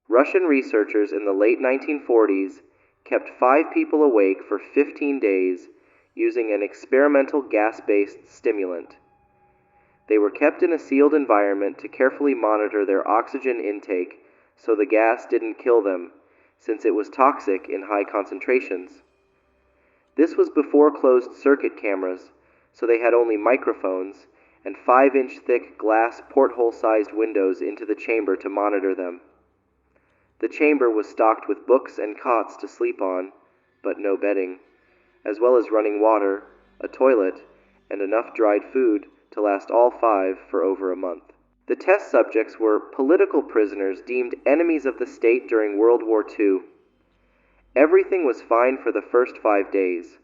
Russian researchers in the late 1940s kept 5 people awake for 15 days using an experimental gas-based stimulant. They were kept in a sealed environment to carefully monitor their oxygen intake so the gas didn't kill them, since it was toxic in high concentrations. This was before closed-circuit cameras, so they had only microphones and 5-inch thick glass porthole-sized windows into the chamber to monitor them. The chamber was stocked with books and cots to sleep on, but no bedding, as well as running water, a toilet, and enough dried food to last all 5 for over a month. The test subjects were political prisoners deemed enemies of the state during World War II. Everything was fine for the first 5 days.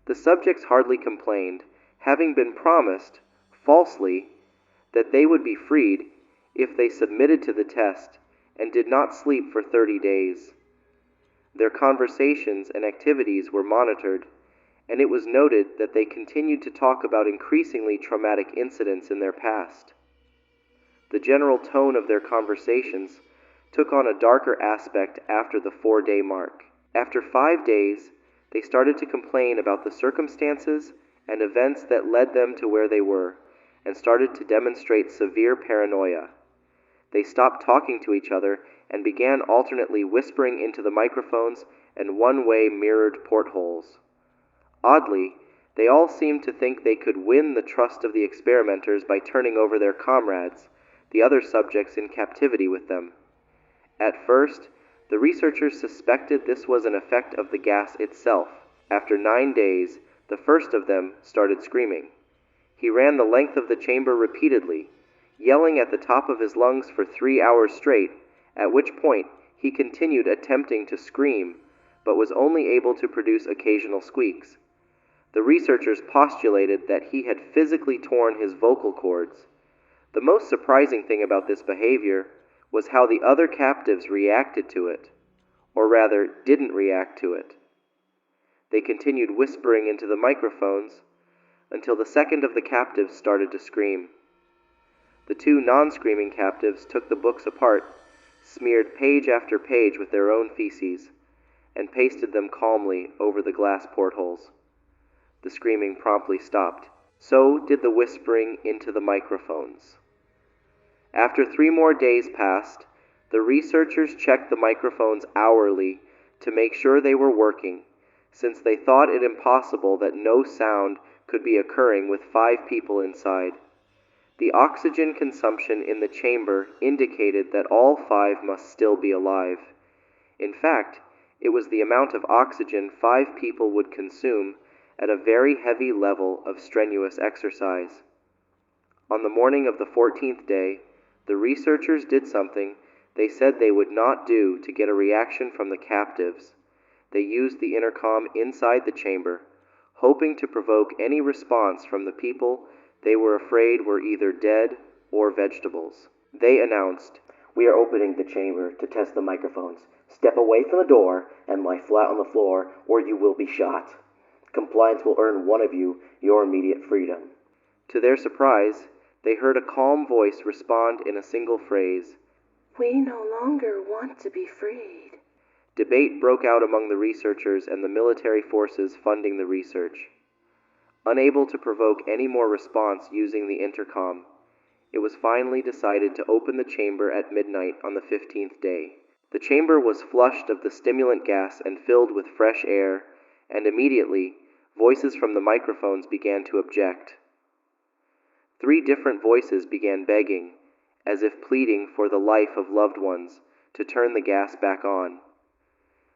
The subjects hardly complained, having been promised, falsely, that they would be freed if they submitted to the test and did not sleep for 30 days. Their conversations and activities were monitored, and it was noted that they continued to talk about increasingly traumatic incidents in their past. The general tone of their conversations took on a darker aspect after the 4-day mark. After 5 days, they started to complain about the circumstances and events that led them to where they were, and started to demonstrate severe paranoia. They stopped talking to each other and began alternately whispering into the microphones and one-way mirrored portholes. Oddly, they all seemed to think they could win the trust of the experimenters by turning over their comrades, the other subjects in captivity with them. At first, the researchers suspected this was an effect of the gas itself. After 9 days, the first of them started screaming. He ran the length of the chamber repeatedly, yelling at the top of his lungs for 3 hours straight, at which point he continued attempting to scream, but was only able to produce occasional squeaks. The researchers postulated that he had physically torn his vocal cords. The most surprising thing about this behavior was how the other captives reacted to it, or rather, didn't react to it. They continued whispering into the microphones until the second of the captives started to scream. The 2 non-screaming captives took the books apart, smeared page after page with their own feces, and pasted them calmly over the glass portholes. The screaming promptly stopped. So did the whispering into the microphones. After 3 more days passed, the researchers checked the microphones hourly to make sure they were working, since they thought it impossible that no sound could be occurring with 5 people inside. The oxygen consumption in the chamber indicated that all 5 must still be alive. In fact, it was the amount of oxygen 5 people would consume at a very heavy level of strenuous exercise. On the morning of the 14th day, the researchers did something they said they would not do to get a reaction from the captives. They used the intercom inside the chamber, hoping to provoke any response from the people they were afraid were either dead or vegetables. They announced, "We are opening the chamber to test the microphones. Step away from the door and lie flat on the floor, or you will be shot. Compliance will earn one of you your immediate freedom." To their surprise, they heard a calm voice respond in a single phrase, "We no longer want to be freed." Debate broke out among the researchers and the military forces funding the research. Unable to provoke any more response using the intercom, it was finally decided to open the chamber at midnight on the 15th day. The chamber was flushed of the stimulant gas and filled with fresh air, and immediately, voices from the microphones began to object. 3 different voices began begging, as if pleading for the life of loved ones, to turn the gas back on.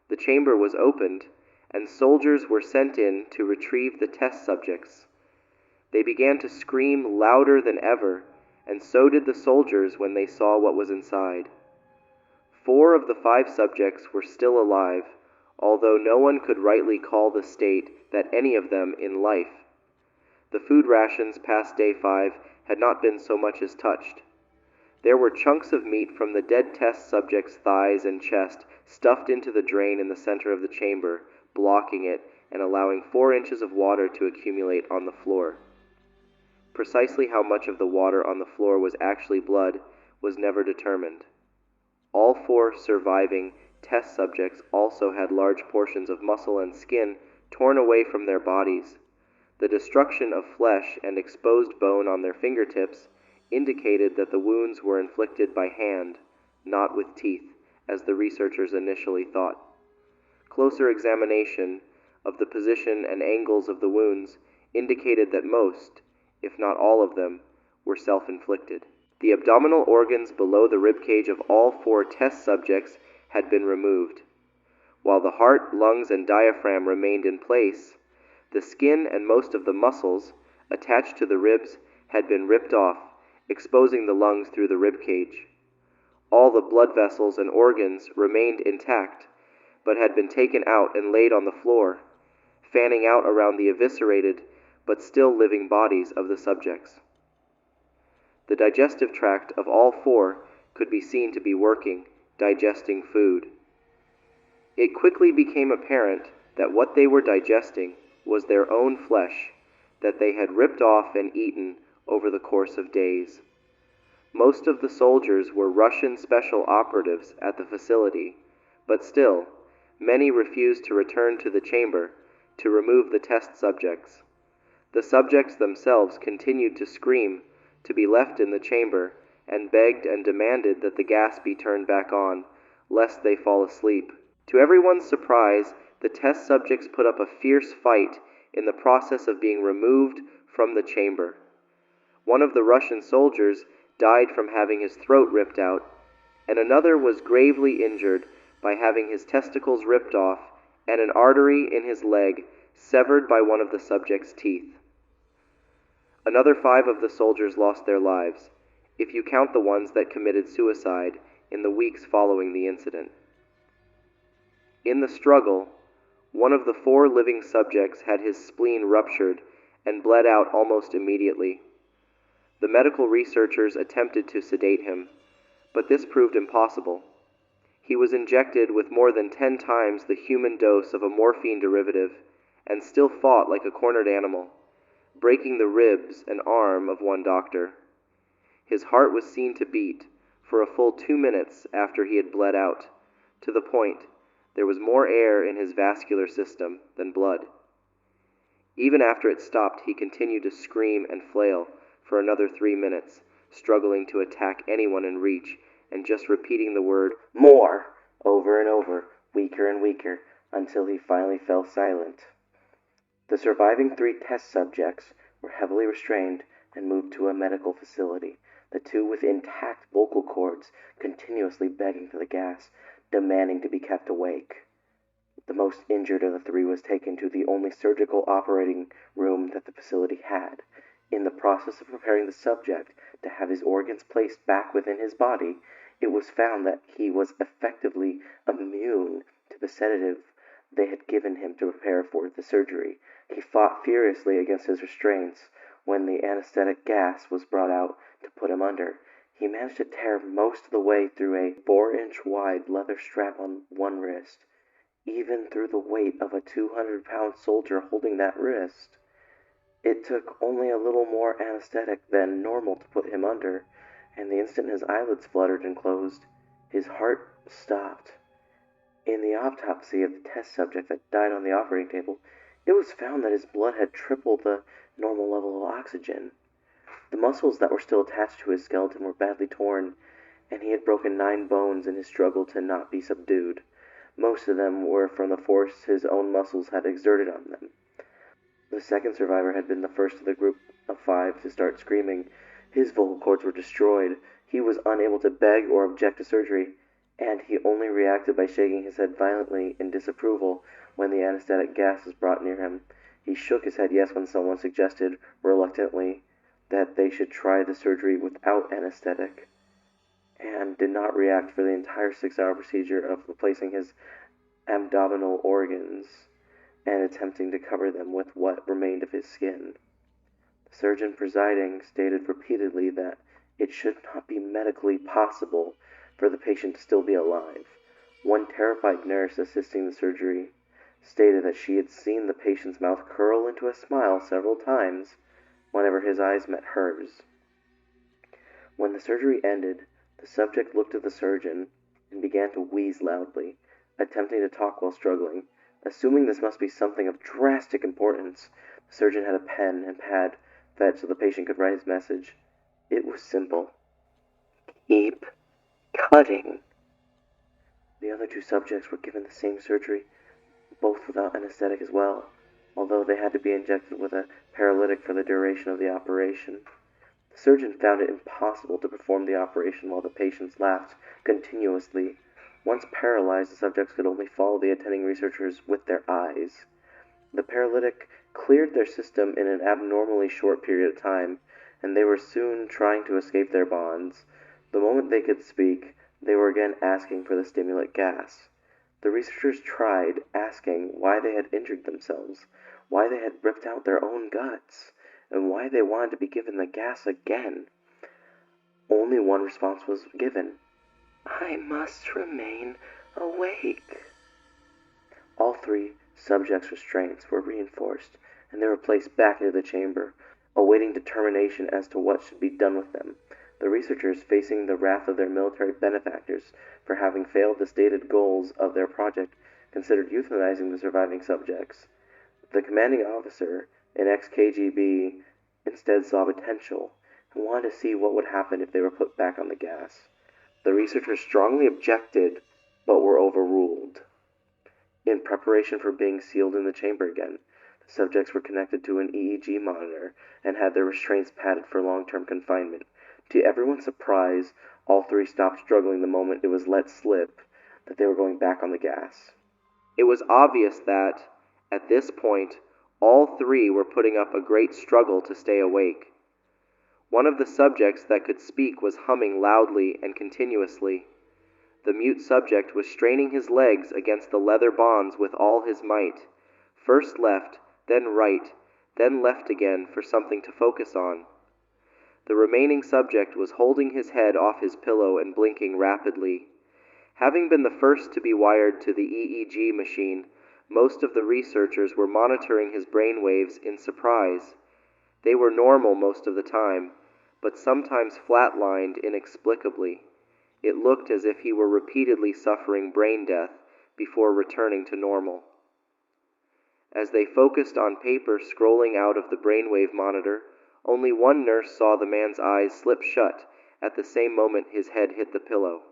The chamber was opened, and soldiers were sent in to retrieve the test subjects. They began to scream louder than ever, and so did the soldiers when they saw what was inside. 4 of the 5 subjects were still alive, although no one could rightly call the state that any of them in life. The food rations past day 5 had not been so much as touched. There were chunks of meat from the dead test subject's thighs and chest stuffed into the drain in the center of the chamber, blocking it and allowing 4 inches of water to accumulate on the floor. Precisely how much of the water on the floor was actually blood was never determined. All 4 surviving test subjects also had large portions of muscle and skin torn away from their bodies. The destruction of flesh and exposed bone on their fingertips indicated that the wounds were inflicted by hand, not with teeth, as the researchers initially thought. Closer examination of the position and angles of the wounds indicated that most, if not all of them, were self-inflicted. The abdominal organs below the ribcage of all 4 test subjects had been removed. While the heart, lungs, and diaphragm remained in place, the skin and most of the muscles attached to the ribs had been ripped off, exposing the lungs through the ribcage. All the blood vessels and organs remained intact, but had been taken out and laid on the floor, fanning out around the eviscerated but still living bodies of the subjects. The digestive tract of all 4 could be seen to be working, digesting food. It quickly became apparent that what they were digesting was their own flesh that they had ripped off and eaten over the course of days. Most of the soldiers were Russian special operatives at the facility, but still, many refused to return to the chamber to remove the test subjects. The subjects themselves continued to scream to be left in the chamber and begged and demanded that the gas be turned back on, lest they fall asleep. To everyone's surprise, the test subjects put up a fierce fight in the process of being removed from the chamber. One of the Russian soldiers died from having his throat ripped out, and another was gravely injured by having his testicles ripped off and an artery in his leg severed by one of the subject's teeth. Another 5 of the soldiers lost their lives, if you count the ones that committed suicide in the weeks following the incident. In the struggle, one of the 4 living subjects had his spleen ruptured and bled out almost immediately. The medical researchers attempted to sedate him, but this proved impossible. He was injected with more than 10 times the human dose of a morphine derivative and still fought like a cornered animal, breaking the ribs and arm of one doctor. His heart was seen to beat for a full 2 minutes after he had bled out, to the point there was more air in his vascular system than blood. Even after it stopped, he continued to scream and flail for another 3 minutes, struggling to attack anyone in reach and just repeating the word "More!" over and over, weaker and weaker, until he finally fell silent. The surviving 3 test subjects were heavily restrained and moved to a medical facility, the 2 with intact vocal cords continuously begging for the gas, demanding to be kept awake. The most injured of the 3 was taken to the only surgical operating room that the facility had. In the process of preparing the subject to have his organs placed back within his body, it was found that he was effectively immune to the sedative they had given him to prepare for the surgery. He fought furiously against his restraints when the anesthetic gas was brought out to put him under. He managed to tear most of the way through a 4-inch wide leather strap on one wrist, even through the weight of a 200-pound soldier holding that wrist. It took only a little more anesthetic than normal to put him under, and the instant his eyelids fluttered and closed, his heart stopped. In the autopsy of the test subject that died on the operating table, it was found that his blood had tripled the normal level of oxygen. The muscles that were still attached to his skeleton were badly torn, and he had broken 9 bones in his struggle to not be subdued. Most of them were from the force his own muscles had exerted on them. The second survivor had been the first of the group of 5 to start screaming. His vocal cords were destroyed. He was unable to beg or object to surgery, and he only reacted by shaking his head violently in disapproval when the anesthetic gas was brought near him. He shook his head yes when someone suggested, reluctantly, that they should try the surgery without anesthetic, and did not react for the entire 6-hour procedure of replacing his abdominal organs and attempting to cover them with what remained of his skin. The surgeon presiding stated repeatedly that it should not be medically possible for the patient to still be alive. One terrified nurse assisting the surgery stated that she had seen the patient's mouth curl into a smile several times whenever his eyes met hers. When the surgery ended, the subject looked at the surgeon and began to wheeze loudly, attempting to talk while struggling. Assuming this must be something of drastic importance, the surgeon had a pen and pad fetched so the patient could write his message. It was simple. Keep cutting. The other two subjects were given the same surgery, both without anesthetic as well, although they had to be injected with a paralytic for the duration of the operation. The surgeon found it impossible to perform the operation while the patients laughed continuously. Once paralyzed, the subjects could only follow the attending researchers with their eyes. The paralytic cleared their system in an abnormally short period of time, and they were soon trying to escape their bonds. The moment they could speak, they were again asking for the stimulant gas. The researchers tried, asking why they had injured themselves, why they had ripped out their own guts, and why they wanted to be given the gas again. Only one response was given. I must remain awake. All three subjects' restraints were reinforced, and they were placed back into the chamber, awaiting determination as to what should be done with them. The researchers, facing the wrath of their military benefactors for having failed the stated goals of their project, considered euthanizing the surviving subjects. The commanding officer, an ex-KGB, instead saw potential and wanted to see what would happen if they were put back on the gas. The researchers strongly objected, but were overruled. In preparation for being sealed in the chamber again, the subjects were connected to an EEG monitor and had their restraints padded for long-term confinement. To everyone's surprise, all three stopped struggling the moment it was let slip that they were going back on the gas. It was obvious that, at this point, all three were putting up a great struggle to stay awake. One of the subjects that could speak was humming loudly and continuously. The mute subject was straining his legs against the leather bonds with all his might, first left, then right, then left again for something to focus on. The remaining subject was holding his head off his pillow and blinking rapidly. Having been the first to be wired to the EEG machine, most of the researchers were monitoring his brain waves in surprise. They were normal most of the time, but sometimes flatlined inexplicably. It looked as if he were repeatedly suffering brain death before returning to normal. As they focused on paper scrolling out of the brainwave monitor, only one nurse saw the man's eyes slip shut at the same moment his head hit the pillow.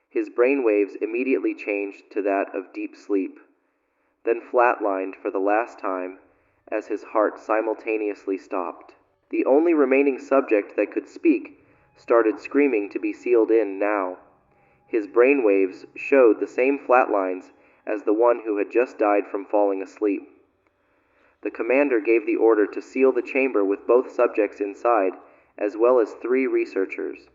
His brainwaves immediately changed to that of deep sleep, then flatlined for the last time as his heart simultaneously stopped. The only remaining subject that could speak started screaming to be sealed in now. His brainwaves showed the same flatlines as the one who had just died from falling asleep. The commander gave the order to seal the chamber with both subjects inside, as well as 3 researchers.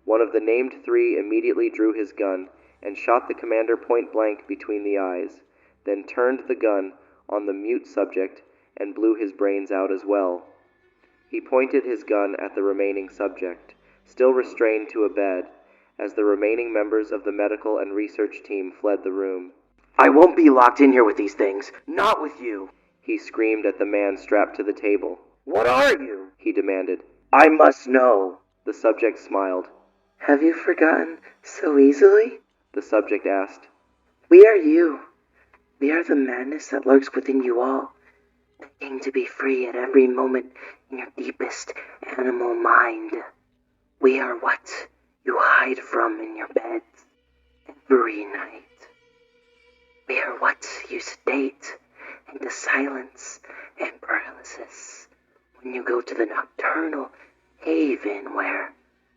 One of the named 3 immediately drew his gun and shot the commander point blank between the eyes, then turned the gun on the mute subject and blew his brains out as well. He pointed his gun at the remaining subject, still restrained to a bed, as the remaining members of the medical and research team fled the room. I won't be locked in here with these things. Not with you. He screamed at the man strapped to the table. What are you? He demanded. I must know. The subject smiled. Have you forgotten so easily? The subject asked. We are you. We are the madness that lurks within you all, the aim to be free at every moment in your deepest animal mind. We are what you hide from in your beds every night. We are what you sedate into silence and paralysis when you go to the nocturnal haven where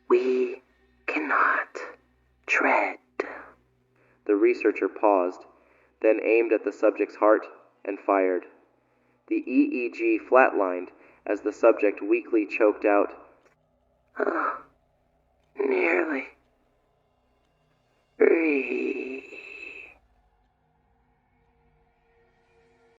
we cannot tread. The researcher paused, then aimed at the subject's heart and fired. The EEG flatlined as the subject weakly choked out, Oh, nearly. Breathe.